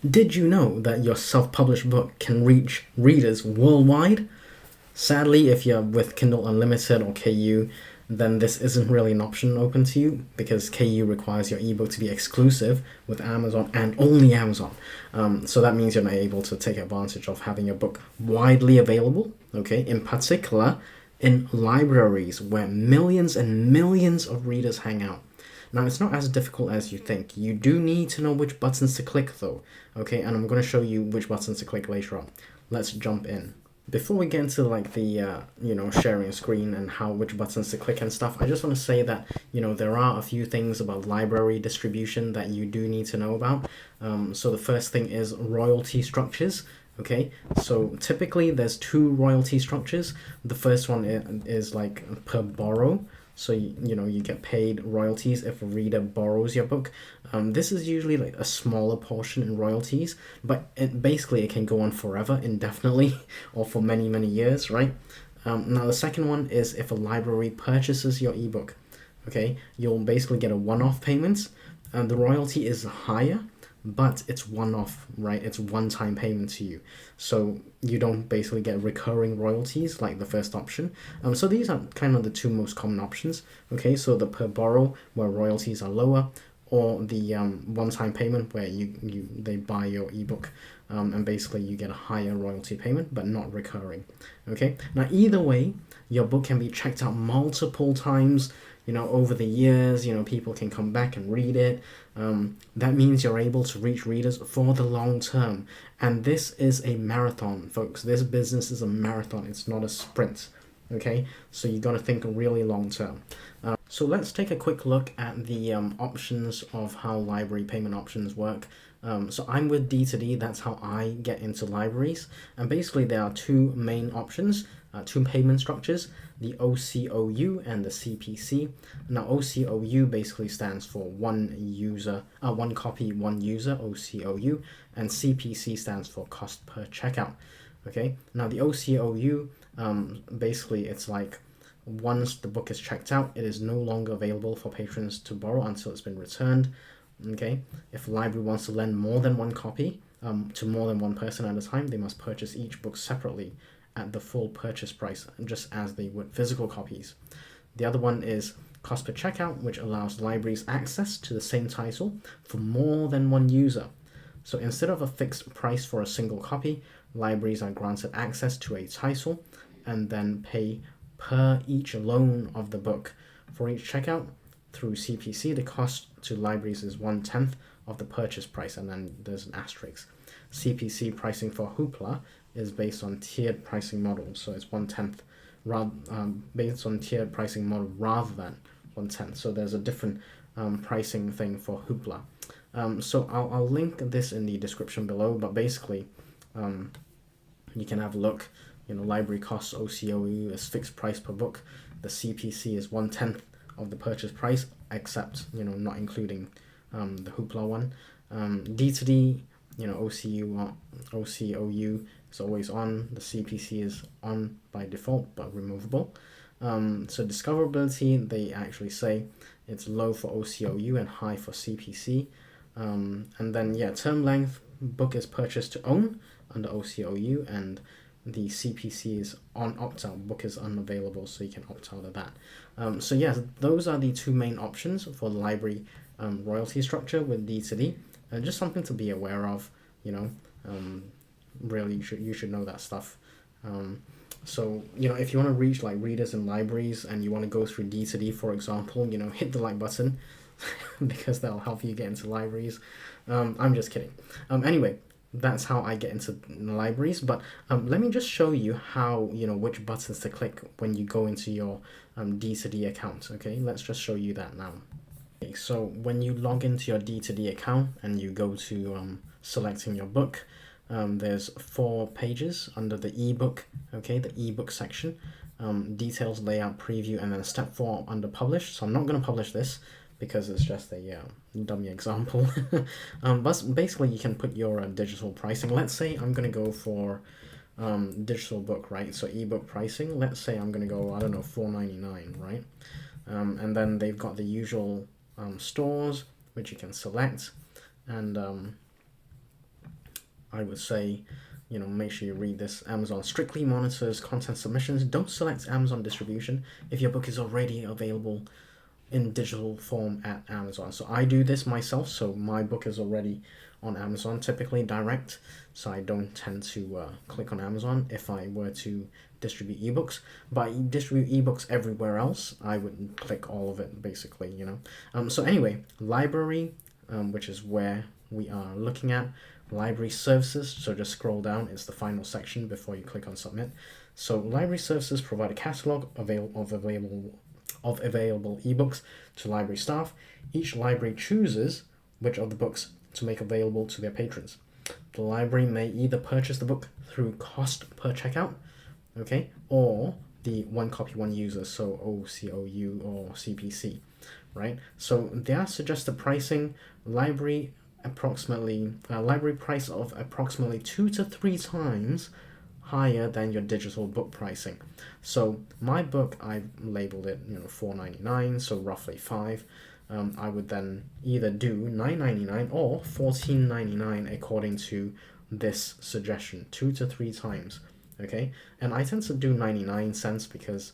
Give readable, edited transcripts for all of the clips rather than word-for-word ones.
Did you know that your self-published book can reach readers worldwide? Sadly, if you're with Kindle Unlimited or KU, then this isn't really an option open to you because KU requires your ebook to be exclusive with Amazon and only Amazon. So that means you're not able to take advantage of having your book widely available, okay? In particular, in libraries where millions and millions of readers hang out. Now, it's not as difficult as you think. You do need to know which buttons to click though, okay? And I'm going to show you which buttons to click later on. Let's jump in. Before we get into like the sharing screen and how which buttons to click and stuff, I just want to say that there are a few things about library distribution that you do need to know about. So the first thing is royalty structures. Okay, so typically there's two royalty structures. The first one is like per borrow. So you get paid royalties if a reader borrows your book. This is usually like a smaller portion in royalties, but it can go on forever, indefinitely, or for many years, right? Now the second one is if a library purchases your ebook. Okay, you'll basically get a one-off payment, and the royalty is higher, but it's one-off, right? It's one-time payment to you, so you don't basically get recurring royalties like the first option. So these are kind of the two most common options. Okay, so the per borrow where royalties are lower, or the one-time payment where they buy your ebook, and basically you get a higher royalty payment but not recurring. Okay, now either way, your book can be checked out multiple times. Over the years, people can come back and read it. That means you're able to reach readers for the long term. And this is a marathon, folks. This business is a marathon. It's not a sprint. Okay, so you got to think really long term. So let's take a quick look at the options of how library payment options work. So I'm with D2D, that's how I get into libraries. And basically there are two main options, two payment structures, the OCOU and the CPC. Now OCOU basically stands for one copy, one user, OCOU, and CPC stands for cost per checkout. Okay, now the OCOU, basically it's like once the book is checked out, it is no longer available for patrons to borrow until it's been returned. Okay, if a library wants to lend more than one copy to more than one person at a time, they must purchase each book separately at the full purchase price, just as they would physical copies. The other one is cost per checkout, which allows libraries access to the same title for more than one user. So instead of a fixed price for a single copy, libraries are granted access to a title and then pay per each loan of the book. For each checkout through CPC, the cost to libraries is 1/10 of the purchase price, and then there's an asterisk. CPC pricing for Hoopla is based on tiered pricing model, so it's 1/10 based on tiered pricing model rather than 1/10. So there's a different pricing thing for Hoopla. So I'll link this in the description below, but basically you can have a look. Library costs OCOU is fixed price per book. The CPC is 1/10 of the purchase price, except not including the Hoopla one. D2D, OCOU is always on. The CPC is on by default but removable. So discoverability, they actually say it's low for OCOU and high for CPC. And then term length, book is purchased to own under OCOU, and the CPC is on opt-out, book is unavailable, so you can opt out of that. So those are the two main options for the library royalty structure with D2D. Just something to be aware of, really you should know that stuff. So if you want to reach like readers in libraries and you want to go through D2D, for example, hit the like button because that'll help you get into libraries. I'm just kidding. Anyway, that's how I get into libraries, but let me just show you how which buttons to click when you go into your D2D account. Okay, let's just show you that now. Okay, so when you log into your D2D account and you go to selecting your book, there's 4 pages under the ebook. Okay, the ebook section, details, layout, preview, and then step 4 under publish. So I'm not going to publish this because it's just a dummy example. But basically you can put your digital pricing. Let's say I'm going to go for digital book, right? So ebook pricing, let's say I'm going to go, I don't know, $4.99, right? And then they've got the usual stores which you can select, and I would say, make sure you read this. Amazon strictly monitors content submissions. Don't select Amazon distribution if your book is already available in digital form at Amazon. So I do this myself, so my book is already on Amazon, typically direct, so I don't tend to click on Amazon if I were to distribute ebooks. But I distribute ebooks everywhere else, I would click all of it, basically, So anyway, library, which is where we are looking at. Library services, so just scroll down, it's the final section before you click on submit. So library services provide a catalog of available ebooks to library staff. Each library chooses which of the books to make available to their patrons. The library may either purchase the book through cost per checkout, okay, or the one copy one user, so OCOU or CPC, right? So their suggested pricing, library price of approximately 2 to 3 times higher than your digital book pricing. So my book, I've labeled it, $4.99, so roughly 5. I would then either do $9.99 or $14.99 according to this suggestion, 2 to 3 times. Okay, and I tend to do 99 cents because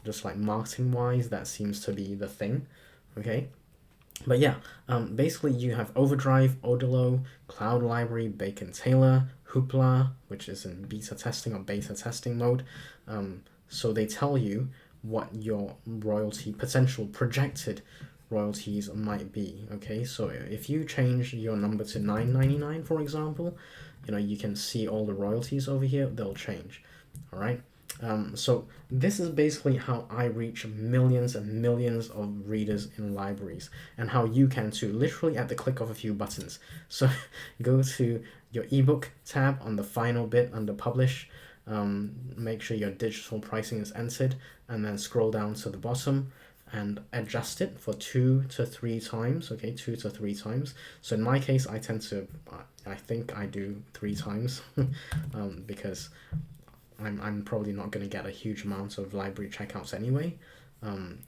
just like marketing wise, that seems to be the thing. Okay, but yeah, basically you have Overdrive, Odilo, Cloud Library, Bacon Taylor, Hoopla, which is in beta testing or beta testing mode. So they tell you what your potential projected royalties might be. Okay, so if you change your number to $9.99, for example, you can see all the royalties over here, they'll change. All right. So this is basically how I reach millions and millions of readers in libraries, and how you can too, literally at the click of a few buttons. So go to your ebook tab on the final bit under publish, make sure your digital pricing is entered, and then scroll down to the bottom and adjust it for 2 to 3 times. Okay, 2 to 3 times. So in my case, I think I do 3 times because I'm probably not going to get a huge amount of library checkouts anyway.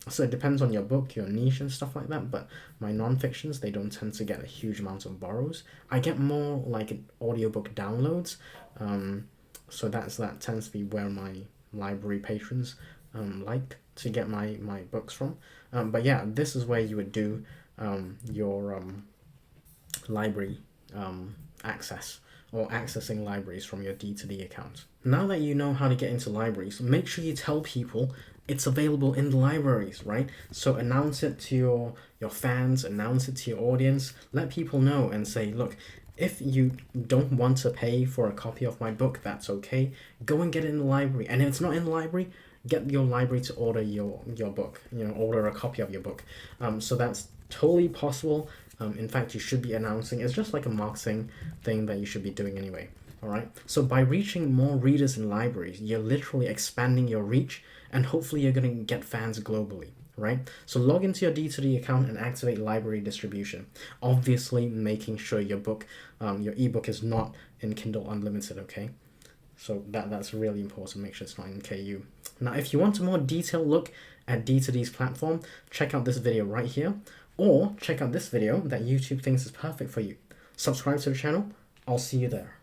So it depends on your book, your niche and stuff like that, but my non-fictions, they don't tend to get a huge amount of borrows. I get more like audiobook downloads, so that tends to be where my library patrons like to get my books from. But yeah, this is where you would do your library access, or accessing libraries from your D2D account. Now that you know how to get into libraries, make sure you tell people it's available in the libraries, right? So announce it to your fans, announce it to your audience, let people know and say, look, if you don't want to pay for a copy of my book, that's okay. Go and get it in the library. And if it's not in the library, get your library to order your book, order a copy of your book. So that's totally possible. In fact, you should be announcing. It's just like a marketing thing that you should be doing anyway. All right. So by reaching more readers in libraries, you're literally expanding your reach, and hopefully you're going to get fans globally, right? So log into your D2D account and activate library distribution. Obviously, making sure your book, your ebook is not in Kindle Unlimited, okay? So that's really important. Make sure it's not in KU. Now, if you want a more detailed look at D2D's platform, check out this video right here, or check out this video that YouTube thinks is perfect for you. Subscribe to the channel. I'll see you there.